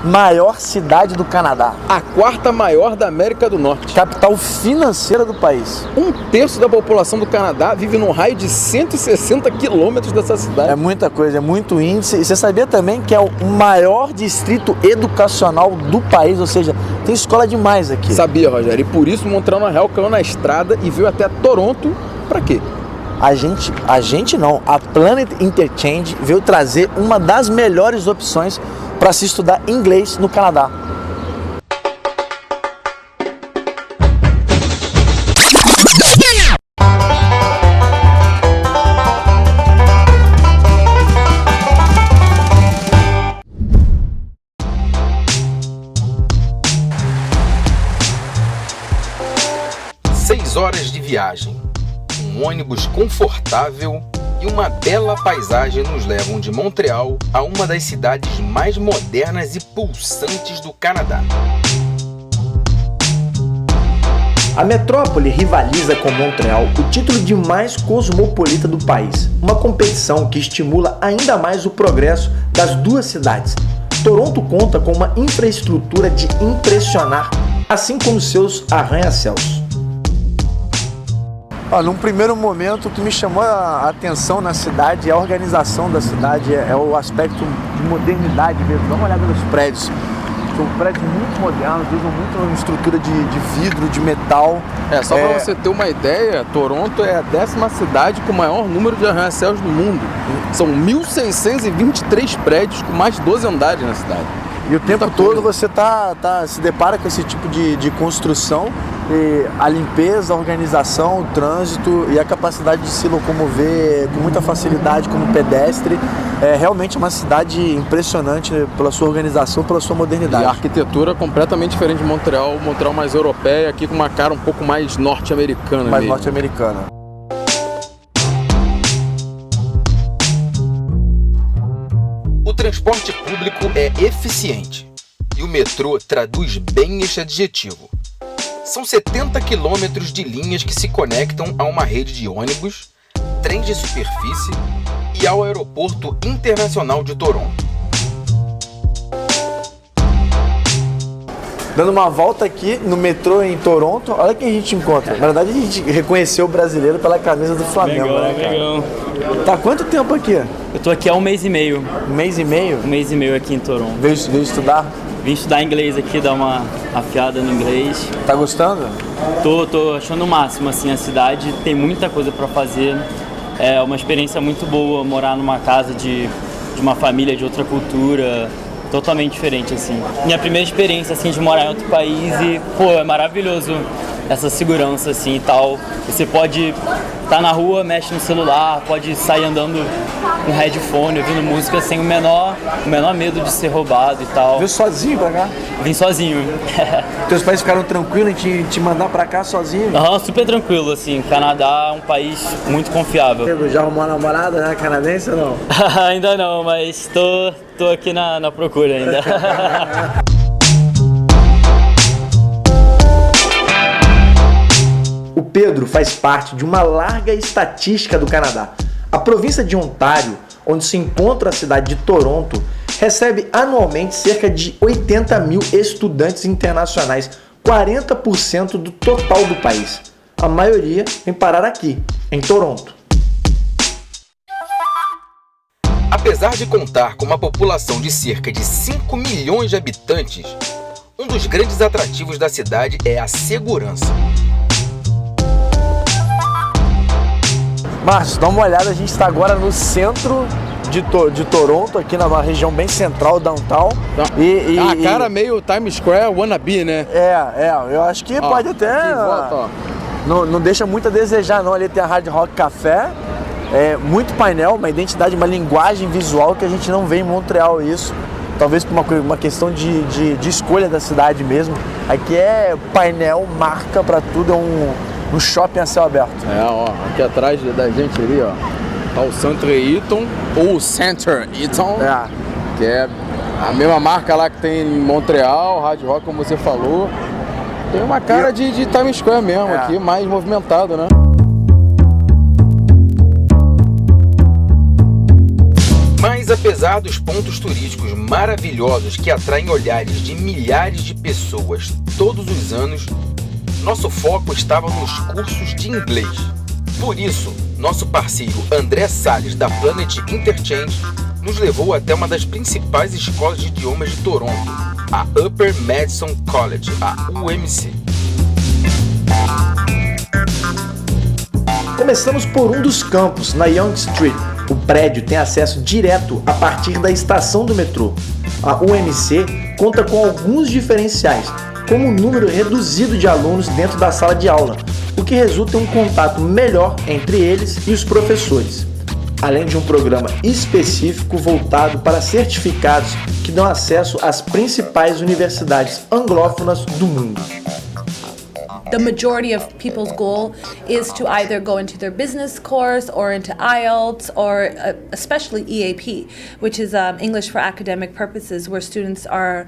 maior cidade do Canadá. A quarta maior da América do Norte. Capital financeira do país. 1/3 da população do Canadá vive num raio de 160 quilômetros dessa cidade. É muita coisa, é muito índice. E você sabia também que é o maior distrito educacional do país, ou seja, tem escola demais aqui. Sabia, Rogério, e por isso Montreal na real caiu na estrada e veio até Toronto. Pra quê? A gente não, a Planet Interchange veio trazer uma das melhores opções para se estudar inglês no Canadá. Horas de viagem, um ônibus confortável e uma bela paisagem nos levam de Montreal a uma das cidades mais modernas e pulsantes do Canadá. A metrópole rivaliza com Montreal o título de mais cosmopolita do país, uma competição que estimula ainda mais o progresso das duas cidades. Toronto conta com uma infraestrutura de impressionar, assim como seus arranha-céus. Num primeiro momento, o que me chamou a atenção na cidade é a organização da cidade, é o aspecto de modernidade mesmo. Dá uma olhada nos prédios. São prédios muito modernos, usam muito estrutura de vidro, de metal. Só para você ter uma ideia, Toronto é a 10ª cidade com o maior número de arranha-céus do mundo. São 1.623 prédios com mais de 12 andares na cidade. E o tempo todo você se depara com esse tipo de construção, e a limpeza, a organização, o trânsito e a capacidade de se locomover com muita facilidade como pedestre. É realmente uma cidade impressionante pela sua organização, pela sua modernidade. E a arquitetura é completamente diferente de Montreal mais europeia, aqui com uma cara um pouco mais norte-americana. Mais norte-americana. O transporte público é eficiente e o metrô traduz bem este adjetivo. São 70 quilômetros de linhas que se conectam a uma rede de ônibus, trens de superfície e ao Aeroporto Internacional de Toronto. Dando uma volta aqui no metrô em Toronto, olha quem a gente encontra. Na verdade, a gente reconheceu o brasileiro pela camisa do Flamengo, legal, né, cara? Legal. Tá há quanto tempo aqui? Eu tô aqui há 1 mês e meio. 1 mês e meio? 1 mês e meio aqui em Toronto. Veio estudar? Vim estudar inglês aqui, dar uma afiada no inglês. Tá gostando? Tô achando o máximo, assim, a cidade tem muita coisa pra fazer. É uma experiência muito boa morar numa casa de uma família de outra cultura, totalmente diferente, assim. Minha primeira experiência, assim, de morar em outro país e, é maravilhoso essa segurança, assim, e tal. Você pode estar na rua, mexe no celular, pode sair andando com headphone, ouvindo música sem o menor medo de ser roubado e tal. Veio sozinho pra cá? Vim sozinho. Teus pais ficaram tranquilos em te mandar pra cá sozinho? Super tranquilo, assim. Canadá é um país muito confiável. Já arrumou uma namorada, né, canadense ou não? Ainda não, mas tô aqui na procura ainda. O Pedro faz parte de uma larga estatística do Canadá. A província de Ontário, onde se encontra a cidade de Toronto, recebe anualmente cerca de 80 mil estudantes internacionais, 40% do total do país. A maioria vem parar aqui, em Toronto. Apesar de contar com uma população de cerca de 5 milhões de habitantes, um dos grandes atrativos da cidade é a segurança. Márcio, dá uma olhada, a gente está agora no centro de Toronto, aqui na região bem central, downtown. A cara meio Times Square wannabe, né? Eu acho que pode até... Volta, não deixa muito a desejar, não. Ali tem a Hard Rock Café, muito painel, uma identidade, uma linguagem visual que a gente não vê em Montreal, isso. Talvez por uma questão de escolha da cidade mesmo. Aqui é painel, marca pra tudo, é um shopping a céu aberto. Aqui atrás da gente ali, tá o Centre Eaton, ou Center Eaton, que é a mesma marca lá que tem em Montreal, Hard Rock, como você falou. Tem uma cara de Times Square mesmo, aqui, mais movimentado, né? Mas Mas apesar dos pontos turísticos maravilhosos que atraem olhares de milhares de pessoas todos os anos, nosso foco estava nos cursos de inglês. Por isso, nosso parceiro André Salles, da Planet Interchange, nos levou até uma das principais escolas de idiomas de Toronto, a Upper Madison College, a UMC. Começamos por um dos campos, na Yonge Street. O prédio tem acesso direto a partir da estação do metrô. A UMC conta com alguns diferenciais, como um número reduzido de alunos dentro da sala de aula, o que resulta em um contato melhor entre eles e os professores, além de um programa específico voltado para certificados que dão acesso às principais universidades anglófonas do mundo. The majority of people's goal is to either go into their business course or into IELTS or especially EAP, which is English for academic purposes, where students are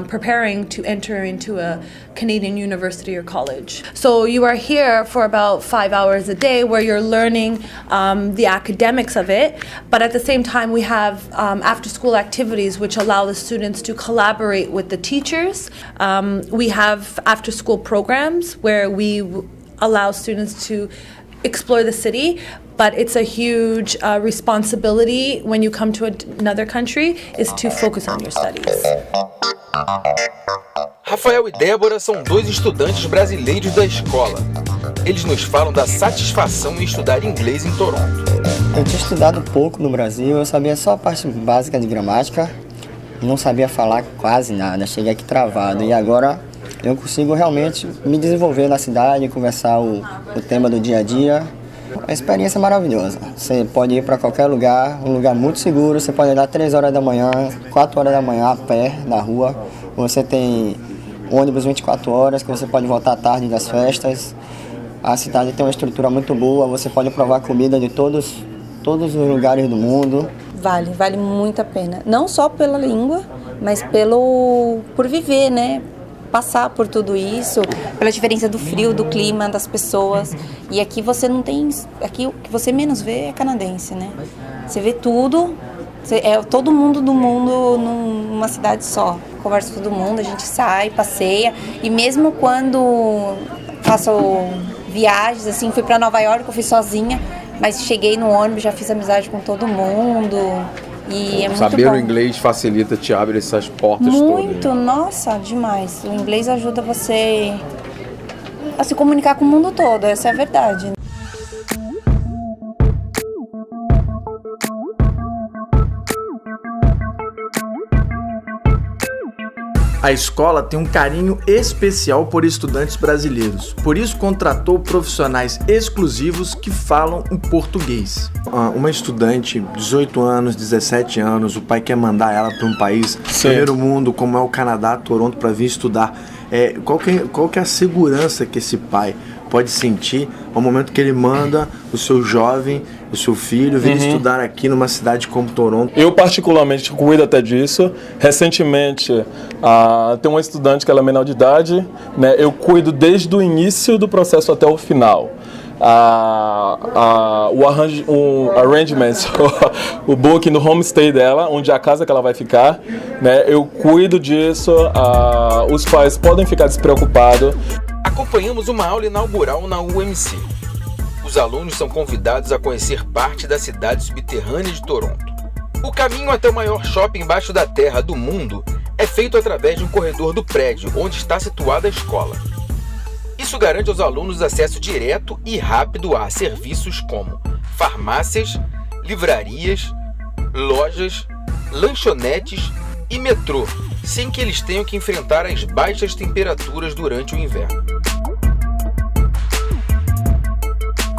preparing to enter into a Canadian university or college. So you are here for about 5 hours a day where you're learning the academics of it, but at the same time we have after-school activities which allow the students to collaborate with the teachers. We have after-school programs where we allow students to explore the city, but it's a huge responsibility when you come to another country is to focus on your studies. Rafael e Débora são 2 estudantes brasileiros da escola. Eles nos falam da satisfação em estudar inglês em Toronto. Eu tinha estudado pouco no Brasil, eu sabia só a parte básica de gramática, não sabia falar quase nada, cheguei aqui travado e agora eu consigo realmente me desenvolver na cidade, conversar o tema do dia a dia. É uma experiência maravilhosa. Você pode ir para qualquer lugar, um lugar muito seguro, você pode andar 3 horas da manhã, 4 horas da manhã a pé na rua. Você tem ônibus 24 horas, que você pode voltar à tarde das festas. A cidade tem uma estrutura muito boa, você pode provar comida de todos os lugares do mundo. Vale muito a pena. Não só pela língua, mas por viver, né? Passar por tudo isso, pela diferença do frio, do clima, das pessoas. E aqui você não tem... Aqui o que você menos vê é canadense, né? Você vê tudo, é todo mundo do mundo numa cidade só. Conversa com todo mundo, a gente sai, passeia. E mesmo quando faço viagens, assim, fui para Nova York, eu fui sozinha, mas cheguei no ônibus, já fiz amizade com todo mundo. E é muito Saber bom. o inglês facilita, te abre essas portas muito, todas. Nossa, demais. O inglês ajuda você a se comunicar com o mundo todo, essa é a verdade. A escola tem um carinho especial por estudantes brasileiros, por isso contratou profissionais exclusivos que falam em português. Uma estudante, 18 anos, 17 anos, o pai quer mandar ela para um país, primeiro mundo, como é o Canadá, Toronto, para vir estudar. Qual que é a segurança que esse pai pode sentir ao momento que ele manda o seu jovem, o seu filho, vir estudar aqui numa cidade como Toronto? Eu particularmente cuido até disso. Recentemente, tem uma estudante que ela é menor de idade, né? Eu cuido desde o início do processo até o final. O arrangement, o booking no homestay dela, onde é a casa que ela vai ficar, né? Eu cuido disso, os pais podem ficar despreocupados. Acompanhamos uma aula inaugural na UMC. Os alunos são convidados a conhecer parte da cidade subterrânea de Toronto. O caminho até o maior shopping embaixo da terra do mundo é feito através de um corredor do prédio onde está situada a escola. Isso garante aos alunos acesso direto e rápido a serviços como farmácias, livrarias, lojas, lanchonetes e metrô, sem que eles tenham que enfrentar as baixas temperaturas durante o inverno.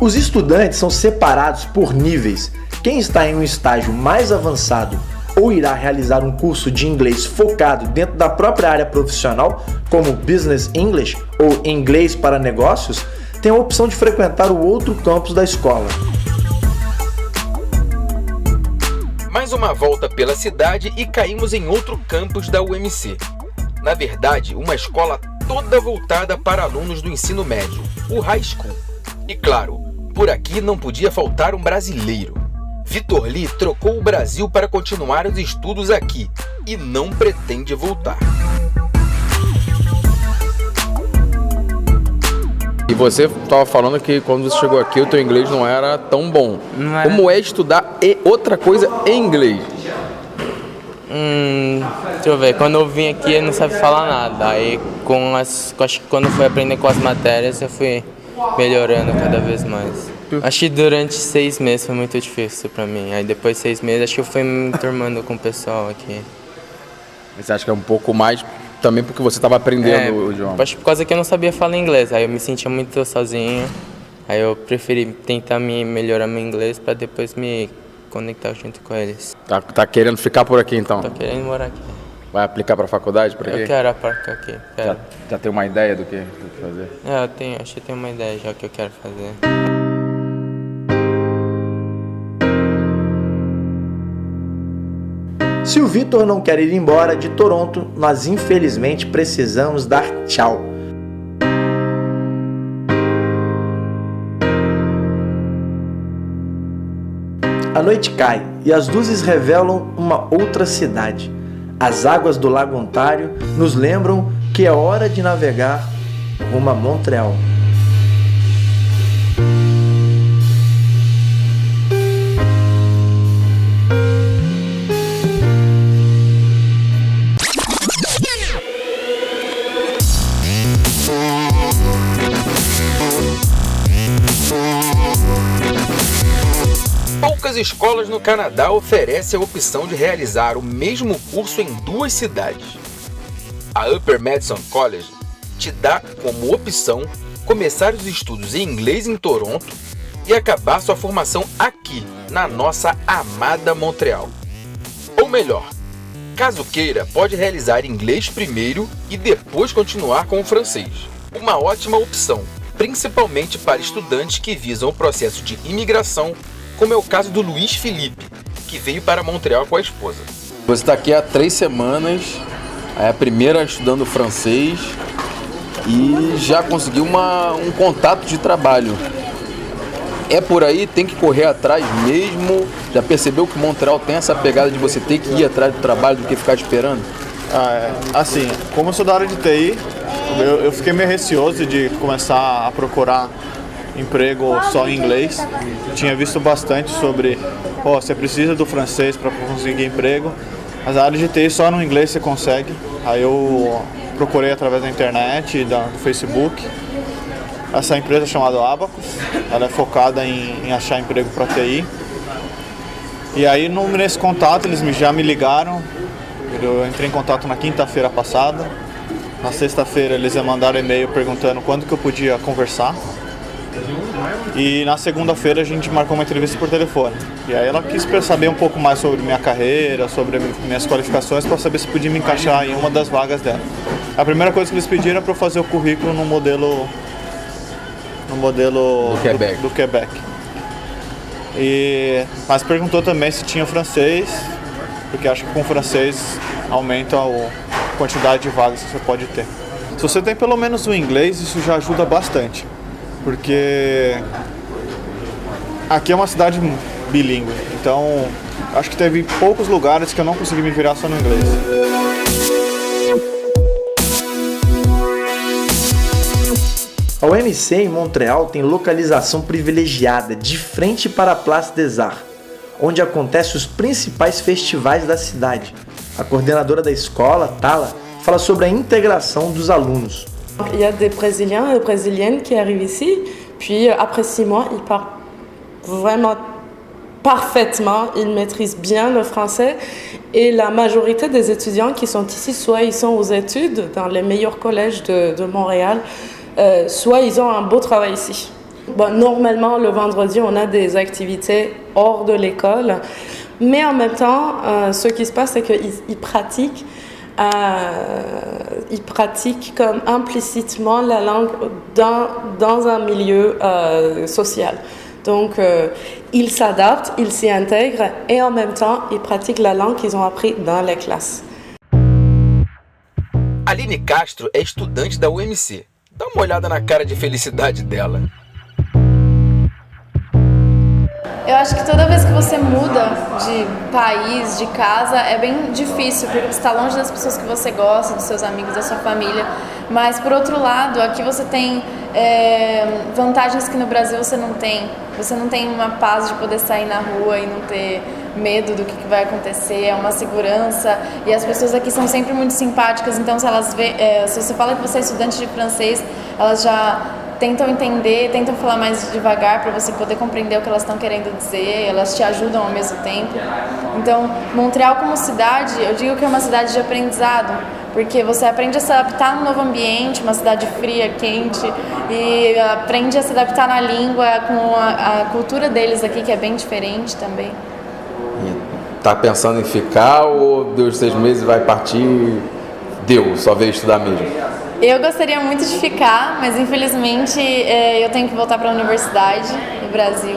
Os estudantes são separados por níveis. Quem está em um estágio mais avançado ou irá realizar um curso de inglês focado dentro da própria área profissional, como Business English ou Inglês para Negócios, tem a opção de frequentar o outro campus da escola. Mais uma volta pela cidade e caímos em outro campus da UMC. Na verdade, uma escola toda voltada para alunos do ensino médio, o High School. E claro, por aqui não podia faltar um brasileiro. Vitor Lee trocou o Brasil para continuar os estudos aqui e não pretende voltar. E você estava falando que quando você chegou aqui o teu inglês não era tão bom. Não era. Como é estudar outra coisa em inglês? Deixa eu ver, quando eu vim aqui eu não sabia falar nada. Aí acho que quando eu fui aprender com as matérias eu fui melhorando cada vez mais. Acho que durante 6 meses foi muito difícil pra mim. Aí depois de 6 meses acho que eu fui me turmando com o pessoal aqui. Você acha que é um pouco mais também porque você estava aprendendo o idioma? Acho que por causa que eu não sabia falar inglês. Aí eu me sentia muito sozinho. Aí eu preferi tentar melhorar meu inglês pra depois me conectar junto com eles. Tá querendo ficar por aqui então? Tô querendo morar aqui. Vai aplicar pra faculdade por aqui? Eu quero aplicar aqui. Quero. Já tem uma ideia do que fazer? Acho que eu tenho uma ideia já que eu quero fazer. Se o Vitor não quer ir embora de Toronto, nós infelizmente precisamos dar tchau. A noite cai e as luzes revelam uma outra cidade. As águas do Lago Ontário nos lembram que é hora de navegar rumo a Montreal. Poucas escolas no Canadá oferecem a opção de realizar o mesmo curso em 2 cidades. A Upper Madison College te dá como opção começar os estudos em inglês em Toronto e acabar sua formação aqui, na nossa amada Montreal. Ou melhor, caso queira, pode realizar inglês primeiro e depois continuar com o francês. Uma ótima opção, principalmente para estudantes que visam o processo de imigração, como é o caso do Luiz Felipe, que veio para Montreal com a esposa. Você está aqui há 3 semanas, é a primeira estudando francês e já conseguiu um contato de trabalho. É por aí, tem que correr atrás mesmo? Já percebeu que Montreal tem essa pegada de você ter que ir atrás do trabalho do que ficar esperando? Assim, como eu sou da área de TI, eu fiquei meio receoso de começar a procurar emprego só em inglês. Tinha visto bastante sobre, você precisa do francês para conseguir emprego, mas a área de TI só no inglês você consegue. Aí eu procurei através da internet e do Facebook. Essa empresa é chamada Abacus, ela é focada em achar emprego para TI. E aí nesse contato eles já me ligaram, eu entrei em contato na quinta-feira passada. Na sexta-feira eles me mandaram e-mail perguntando quando que eu podia conversar. E na segunda-feira a gente marcou uma entrevista por telefone. E aí ela quis saber um pouco mais sobre minha carreira, sobre minhas qualificações, para saber se podia me encaixar em uma das vagas dela. A primeira coisa que eles pediram era para eu fazer o currículo no modelo do Quebec. Mas perguntou também se tinha francês, porque acho que com francês aumenta a quantidade de vagas que você pode ter. Se você tem pelo menos o inglês, isso já ajuda bastante. Porque aqui é uma cidade bilíngue, então acho que teve poucos lugares que eu não consegui me virar só no inglês. A UMC em Montreal tem localização privilegiada de frente para a Place des Arts, onde acontecem os principais festivais da cidade. A coordenadora da escola, Tala, fala sobre a integração dos alunos. Il y a des Brésiliens et des Brésiliennes qui arrivent ici, puis après 6 mois, ils parlent vraiment parfaitement, ils maîtrisent bien le français et la majorité des étudiants qui sont ici, soit ils sont aux études dans les meilleurs collèges de Montréal, soit ils ont un beau travail ici. Bon, normalement, le vendredi, on a des activités hors de l'école, mais en même temps, ce qui se passe, c'est qu'ils pratiquent. Ils pratiquent comme implicitement la langue dans un milieu social. Donc, ils s'adaptent, ils s'y intègrent et en même temps, ils pratiquent la langue qu'ils ont appris dans les classes. Aline Castro é estudante da UMC. Dá uma olhada na cara de felicidade dela. Eu acho que toda vez que você muda de país, de casa, é bem difícil, porque você está longe das pessoas que você gosta, dos seus amigos, da sua família. Mas, por outro lado, aqui você tem vantagens que no Brasil você não tem. Você não tem uma paz de poder sair na rua e não ter medo do que vai acontecer, é uma segurança. E as pessoas aqui são sempre muito simpáticas, então se você fala que você é estudante de francês, elas já tentam entender, tentam falar mais devagar para você poder compreender o que elas estão querendo dizer, elas te ajudam ao mesmo tempo. Então, Montreal como cidade, eu digo que é uma cidade de aprendizado, porque você aprende a se adaptar no novo ambiente, uma cidade fria, quente, e aprende a se adaptar na língua, com a cultura deles aqui, que é bem diferente também. Tá pensando em ficar ou deu 6 meses e vai partir? Deu, só veio estudar mesmo? Eu gostaria muito de ficar, mas infelizmente eu tenho que voltar para a universidade no Brasil.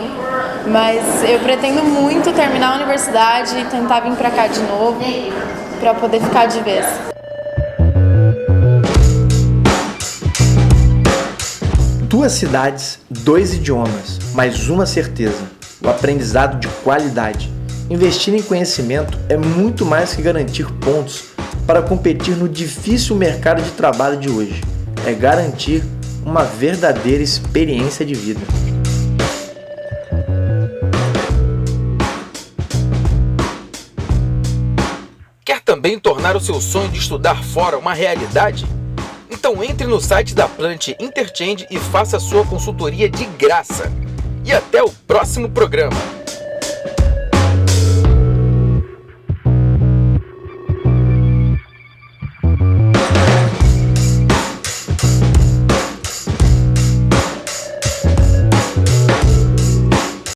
Mas eu pretendo muito terminar a universidade e tentar vir para cá de novo, para poder ficar de vez. Duas cidades, 2 idiomas, mas uma certeza: o aprendizado de qualidade. Investir em conhecimento é muito mais que garantir pontos para competir no difícil mercado de trabalho de hoje. É garantir uma verdadeira experiência de vida. Quer também tornar o seu sonho de estudar fora uma realidade? Então entre no site da Plant Interchange e faça sua consultoria de graça. E até o próximo programa!